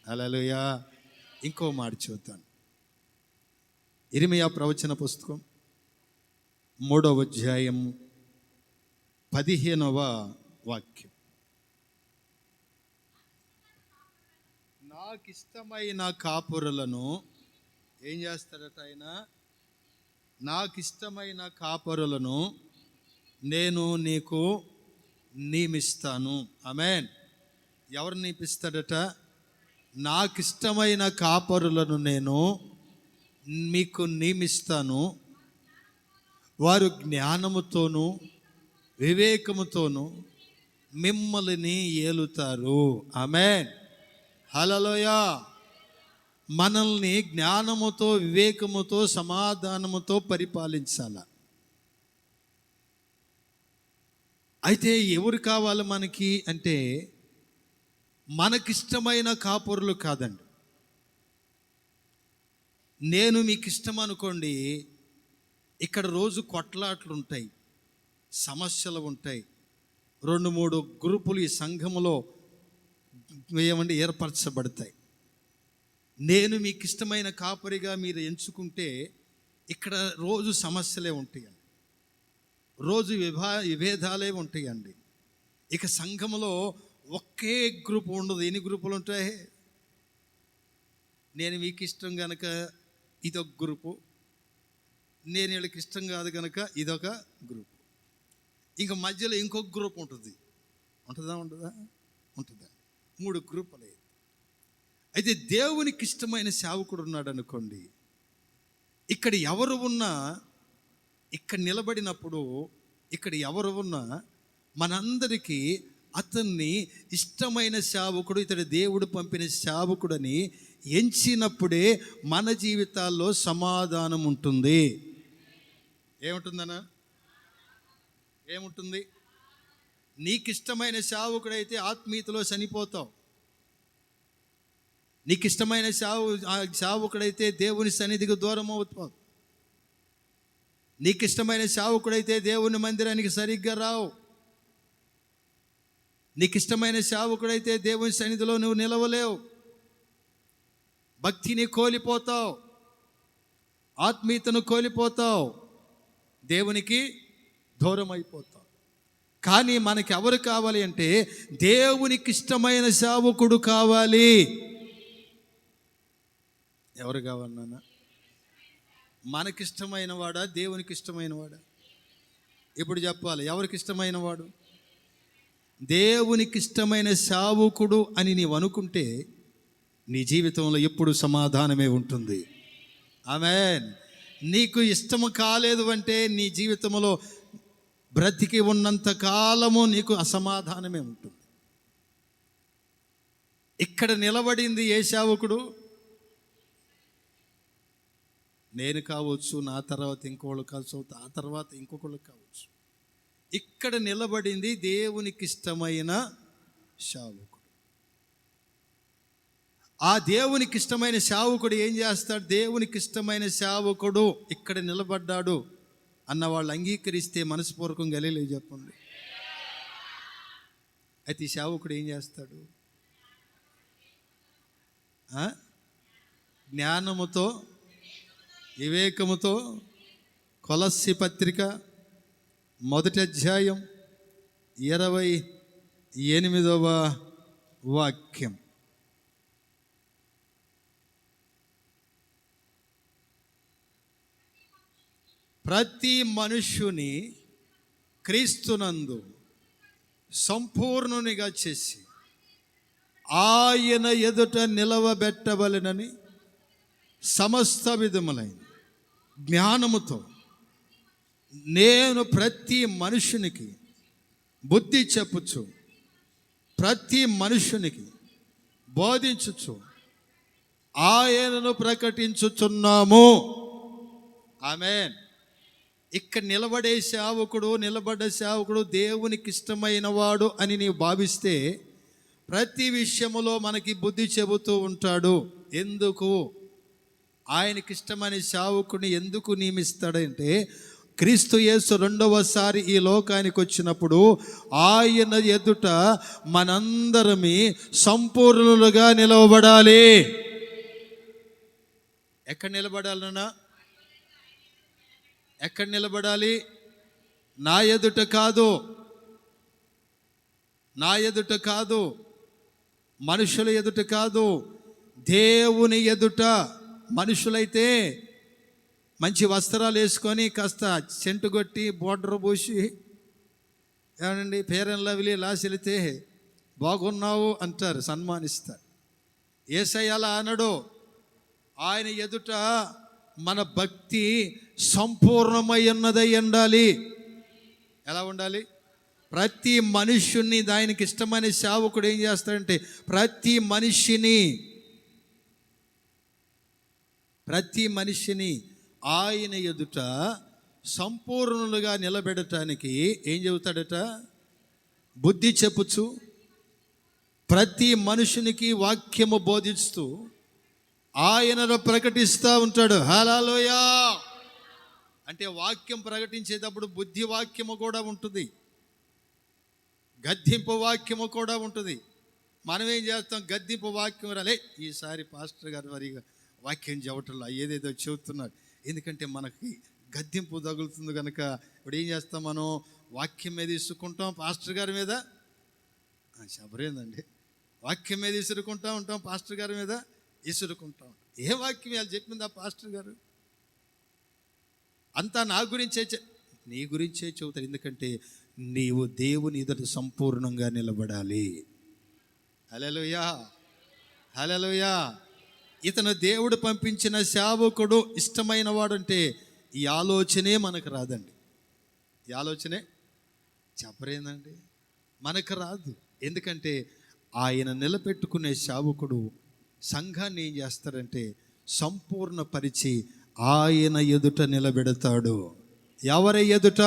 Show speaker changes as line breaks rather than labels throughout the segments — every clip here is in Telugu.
హల్లెలూయా. ఇంకో మాట చూద్దాం. ఇర్మీయా ప్రవచన పుస్తకం 3వ అధ్యాయం 15వ వాక్యం. నాకిష్టమైన కాపురులను ఏం చేస్తాడట ఆయన? నాకిష్టమైన కాపురులను నేను నీకు నియమిస్తాను. ఆమేన్. ఎవరు నియమిస్తాడట? నాకిష్టమైన కాపరులను నేను మీకు నియమిస్తాను. వారు జ్ఞానముతోనూ వివేకముతోనూ మిమ్మల్ని ఏలుతారు. ఆమేన్. హల్లెలూయా. మనల్ని జ్ఞానముతో, వివేకముతో, సమాధానముతో పరిపాలించాల. అయితే ఎవరు కావాలి మనకి అంటే, మనకిష్టమైన కాపురులు కాదండి. నేను మీకు ఇష్టం అనుకోండి, ఇక్కడ రోజు కొట్లాట్లు ఉంటాయి, సమస్యలు ఉంటాయి. 2-3 గ్రూపులు ఈ సంఘములో ఏర్పరచబడతాయి. నేను మీకు ఇష్టమైన కాపరిగా మీరు ఎంచుకుంటే ఇక్కడ రోజు సమస్యలే ఉంటాయండి, రోజు విభేదాలే ఉంటాయండి. ఇక సంఘములో ఒకే గ్రూప్ ఉండదు. ఎన్ని గ్రూపులు ఉంటాయి? నేను మీకు ఇష్టం కనుక ఇదొక గ్రూపు, నేను వీళ్ళకి ఇష్టం కాదు కనుక ఇదొక గ్రూపు. ఇంకా మధ్యలో ఇంకొక గ్రూప్ ఉంటుంది. ఉంటుందా? ఉంటుందా? 3 గ్రూపులే. అయితే దేవునికి ఇష్టమైన సేవకుడు ఉన్నాడు అనుకోండి, ఇక్కడ ఎవరు ఉన్నా, ఇక్కడ నిలబడినప్పుడు ఇక్కడ ఎవరు ఉన్నా మనందరికీ అతన్ని ఇష్టమైన సేవకుడు, ఇతడు దేవుడు పంపిన సేవకుడని ఎంచినప్పుడే మన జీవితాల్లో సమాధానం ఉంటుంది. ఏముంటుందన్నా? ఏముంటుంది? నీకు ఇష్టమైన సేవకుడైతే ఆత్మీయతలో చనిపోతావు. నీకు ఇష్టమైన సేవకుడైతే దేవుని సన్నిధికి దూరం అవుతావు. నీకు ఇష్టమైన సేవకుడైతే దేవుని మందిరానికి సరిగ్గా రావు. నీకు ఇష్టమైన సేవకుడైతే దేవుని సన్నిధిలో నువ్వు నిలవలేవు. భక్తిని కోల్పోతావు, ఆత్మీయతను కోల్పోతావు, దేవునికి దూరం అయిపోతావు. కానీ మనకి ఎవరు కావాలి అంటే, దేవునికి ఇష్టమైన సేవకుడు కావాలి. ఎవరు కావాలి నాన్న? మనకిష్టమైన వాడా, దేవునికి ఇష్టమైన వాడా? ఇప్పుడు చెప్పాలి. ఎవరికి ఇష్టమైన వాడు? దేవునికి ఇష్టమైన సేవకుడు అని నీవు అనుకుంటే నీ జీవితంలో ఎప్పుడు సమాధానమే ఉంటుంది. ఆమేన్. నీకు ఇష్టము కాలేదు అంటే నీ జీవితంలో బ్రతికి ఉన్నంత కాలము నీకు అసమాధానమే ఉంటుంది. ఇక్కడ నిలబడింది ఏ సేవకుడు? నేను కావచ్చు, నా తర్వాత ఇంకోళ్ళు కావచ్చు, ఆ తర్వాత ఇంకొకళ్ళు కావచ్చు. ఇక్కడ నిలబడింది దేవునికి ఇష్టమైన సేవకుడు. ఆ దేవునికి ఇష్టమైన సేవకుడు ఏం చేస్తాడు? దేవునికి ఇష్టమైన సేవకుడు ఇక్కడ నిలబడ్డాడు అన్న వాళ్ళు అంగీకరిస్తే మనస్పూర్వకంగా హల్లెలూయా చెప్పండి. అయితే ఈ సేవకుడు ఏం చేస్తాడు? జ్ఞానముతో, వివేకముతో, కొలస్సీ పత్రిక 1వ అధ్యాయం 28వ వాక్యం. ప్రతి మనుష్యుని క్రీస్తునందు సంపూర్ణునిగా చేసి ఆయన ఎదుట నిలవబెట్టవలెనని సమస్త విధములైన జ్ఞానముతో నేను ప్రతి మనుషునికి బుద్ధి చెప్పుచు, ప్రతి మనుషునికి బోధించుచు ఆయనను ప్రకటించుచున్నాము. ఆమేన్. ఇక్కడ నిలబడ్డ సేవకుడు దేవునికి ఇష్టమైన వాడు అని నీవు భావిస్తే ప్రతి విషయములో మనకి బుద్ధి చెబుతూ ఉంటాడు. ఎందుకు? ఆయనకి ఇష్టమైన సేవకుడిని ఎందుకు నియమిస్తాడంటే, క్రీస్తు యేసు రెండవసారి ఈ లోకానికి వచ్చినప్పుడు ఆయన ఎదుట మనందరమీ సంపూర్ణులుగా నిలవబడాలి. ఎక్కడ నిలబడాలన్నా? ఎక్కడ నిలబడాలి? నా ఎదుట కాదు, నా ఎదుట కాదు, మనుషుల ఎదుట కాదు, దేవుని ఎదుట. మనుషులైతే మంచి వస్త్రాలు వేసుకొని కాస్త సెంటు కొట్టి బోర్డర్ పూసి ఏమండి ఫెయిర్ అండ్ లవ్లీ లాసిలితే బాగున్నావు అంటారు, సన్మానిస్తారు. యేసయ్య అలా అనడు. ఆయన ఎదుట మన భక్తి సంపూర్ణమై ఉన్నదై ఉండాలి. ఎలా ఉండాలి? ప్రతి మనుష్యుని, ఆయనకి ఇష్టమైన సేవకుడు ఏం చేస్తాడంటే ప్రతి మనిషిని ఆయన ఎదుట సంపూర్ణులుగా నిలబెడటానికి ఏం చెబుతాడట? బుద్ధి చెప్పుచు ప్రతి మనుషునికి వాక్యము బోధిస్తూ ఆయనను ప్రకటిస్తూ ఉంటాడు. హల్లెలూయా! అంటే వాక్యం ప్రకటించేటప్పుడు బుద్ధి వాక్యము కూడా ఉంటుంది, గద్దింపు వాక్యము కూడా ఉంటుంది. మనం ఏం చేస్తాం? గద్దింపు వాక్యం రాలే, ఈసారి పాస్టర్ గారు మరిగా వాక్యం చెప్పటంలో ఏదేదో చెబుతున్నాడు, ఎందుకంటే మనకి గద్దింపు తగులుతుంది కనుక ఇప్పుడు ఏం చేస్తాం? మనం వాక్యం మీద ఇసుకుంటాం, పాస్టర్ గారి మీద శబరేందండి, వాక్యం మీద ఇసురుకుంటూ ఉంటాం, పాస్టర్ గారి మీద ఇసురుకుంటాం. ఏ వాక్యం వాళ్ళు చెప్పింది ఆ పాస్టర్ గారు? అంతా నా గురించే, నీ గురించే చెబుతారు. ఎందుకంటే నీవు దేవుని ఎదుట సంపూర్ణంగా నిలబడాలి. హల్లెలూయా, హల్లెలూయా. ఇతను దేవుడు పంపించిన సేవకుడు ఇష్టమైన వాడంటే ఈ ఆలోచనే మనకు రాదండి. ఈ ఆలోచనే చెప్పరేందండి, మనకు రాదు. ఎందుకంటే ఆయన నిలబెట్టుకునే సేవకుడు సంఘాన్ని ఏం చేస్తాడంటే సంపూర్ణపరిచి ఆయన ఎదుట నిలబెడతాడు. ఎవరి ఎదుట?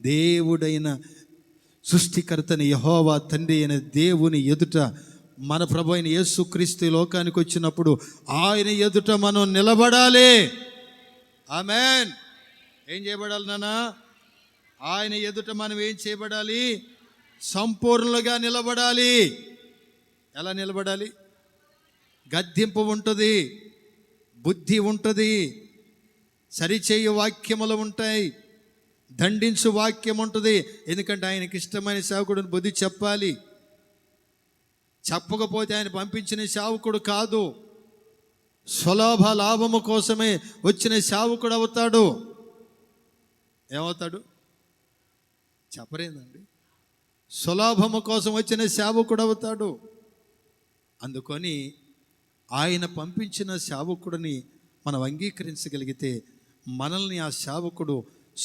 దేవుడైన సృష్టికర్తని యెహోవా తండ్రి అయిన దేవుని ఎదుట. మన ప్రభు అయిన యేసుక్రీస్తు లోకానికి వచ్చినప్పుడు ఆయన ఎదుట మనం నిలబడాలి. ఆమేన్. ఏం చేయబడాలి నాన్న? ఆయన ఎదుట మనం ఏం చేయబడాలి? సంపూర్ణంగా నిలబడాలి. ఎలా నిలబడాలి? గద్దింపు ఉంటుంది, బుద్ధి ఉంటుంది, సరిచేయు వాక్యములు ఉంటాయి, దండించు వాక్యం ఉంటుంది. ఎందుకంటే ఆయనకి ఇష్టమైన సేవకుడిని బుద్ధి చెప్పాలి. చెప్పకపోతే ఆయన పంపించిన సేవకుడు కాదు, సులభ లాభము కోసమే వచ్చిన సేవకుడు అవుతాడు. ఏమవుతాడు? చెప్పరేందండి, సులభము కోసం వచ్చిన సేవకుడు అవుతాడు. అందుకని ఆయన పంపించిన సేవకుడిని మనం అంగీకరించగలిగితే మనల్ని ఆ సేవకుడు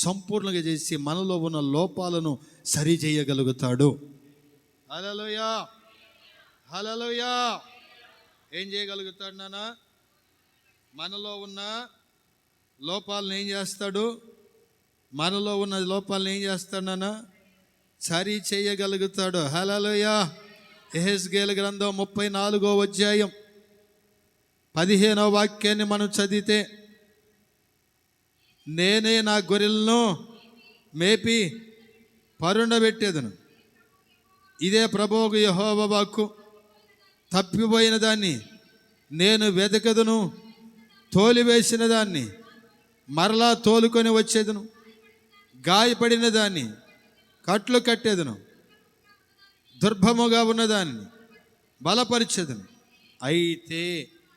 సంపూర్ణంగా చేసి మనలో ఉన్న లోపాలను సరిచేయగలుగుతాడు. హల్లెలూయా, హల్లెలూయా. ఏం చేయగలుగుతాడు నాన్న? మనలో ఉన్న లోపాలను ఏం చేస్తాడు? మనలో ఉన్న లోపాలను ఏం చేస్తాడు నాన్న? సరి చేయగలుగుతాడు. హల్లెలూయా. యెహెజ్కేలు గ్రంథం 34వ అధ్యాయం 15వ వాక్యాన్ని మనం చదివితే, నేనే నా గొర్రెలను మేపి పరుండబెట్టేదను, ఇదే ప్రభువుకు యెహోవా వాక్కు. తప్పిపోయిన దాన్ని నేను వెదకదును, తోలివేసిన దాన్ని మరలా తోలుకొని వచ్చేదను, గాయపడిన దాన్ని కట్లు కట్టేదను, దుర్భముగా ఉన్నదాన్ని బలపరిచేదను. అయితే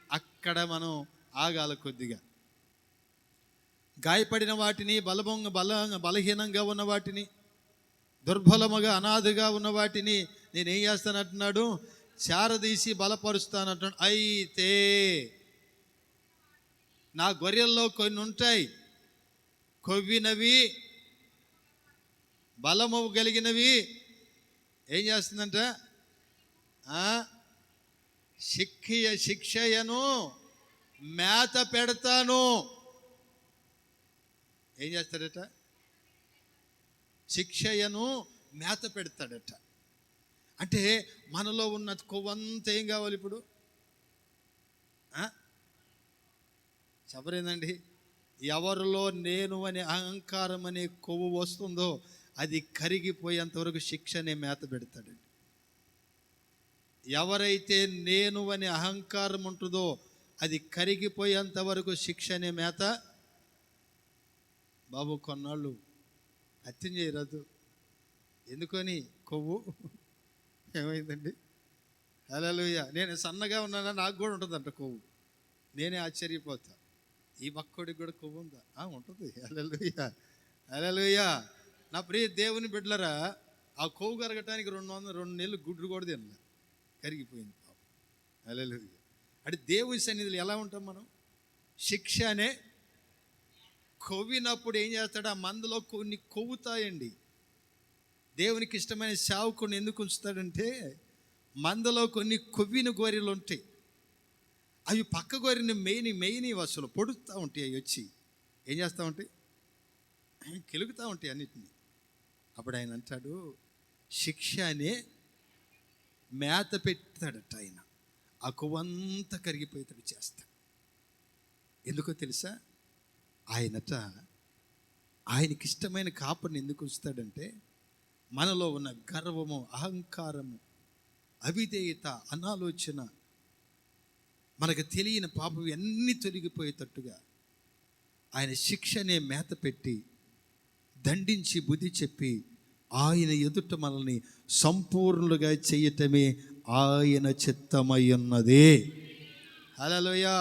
అక్కడ మనం ఆగాల కొద్దిగా. గాయపడిన వాటిని, బలహీనంగా ఉన్న వాటిని, దుర్బలముగా అనాథగా ఉన్న వాటిని నేనేం చేస్తానంటున్నాడు? చారదీసి బలపరుస్తానంటున్నాడు. అయితే నా గొర్రెల్లో కొన్ని ఉంటాయి, కొవ్వినవి, బలము కలిగినవి. ఏం చేస్తుందంట? శిక్షయను మేత పెడతాను. ఏం చేస్తాడట? శిక్షయను మేత పెడతాడట. అంటే మనలో ఉన్న కొవ్వంతా ఏం కావాలి ఇప్పుడు? చెప్పరేందండి, ఎవరిలో నేను అనే అహంకారం అనే కొవ్వు వస్తుందో అది కరిగిపోయేంత వరకు శిక్ష అనే మేత పెడతాడండి. ఎవరైతే నేను అనే అహంకారం ఉంటుందో అది కరిగిపోయేంత వరకు శిక్ష అనే మేత. బాబు కొన్నాళ్ళు హత్యం చేయరాదు, ఎందుకని కొవ్వు ఏమైందండి. హల్లెలూయా. నేను సన్నగా ఉన్నానా, నాకు కూడా ఉంటుందంట కొవ్వు. నేనే ఆశ్చర్యపోతా, ఈ బక్కోడికి కూడా కొవ్వు ఉందా? ఉంటుంది. హల్లెలూయా, హల్లెలూయా. నా ప్రియ దేవుని బిడ్డలరా, ఆ కొవ్వు కరగటానికి 2 నెలలు గుడ్డు కూడా తినలే, కరిగిపోయింది పాపం. హల్లెలూయా. అంటే దేవుని సన్నిధిలో ఎలా ఉంటాం మనం? శిక్ష అనే కొవ్వినప్పుడు ఏం చేస్తాడు? ఆ మందులో కొన్ని కొవ్వుతాయండి. దేవునికి ఇష్టమైన సేవకుని ఎందుకు ఉంచుతాడంటే, మందలో కొన్ని కొవ్విన గొర్రెలు ఉంటాయి. అవి పక్క గొర్రెని మెయిన్ అసలు పొడుస్తూ ఉంటాయి. అవి వచ్చి ఏం చేస్తూ ఉంటాయి? కెలుగుతూ ఉంటాయి అన్నిటిని. అప్పుడు ఆయన అంటాడు, శిక్ష అనే మేత పెడతాడట ఆయన. ఆ కొవ్వంతా కరిగిపోయేటట్టు చేస్తాడు. ఎందుకో తెలుసా? ఆయనకి ఇష్టమైన కాపరిని ఎందుకు ఉంచుతాడంటే, మనలో ఉన్న గర్వము, అహంకారము, అవిధేయత, అనాలోచన, మనకు తెలియని పాపం అన్నీ తొలగిపోయేటట్టుగా ఆయన శిక్షనే మేత పెట్టి దండించి బుద్ధి చెప్పి ఆయన ఎదుట మనల్ని సంపూర్ణులుగా చేయటమే ఆయన చిత్తమై ఉన్నది. హల్లెలూయా.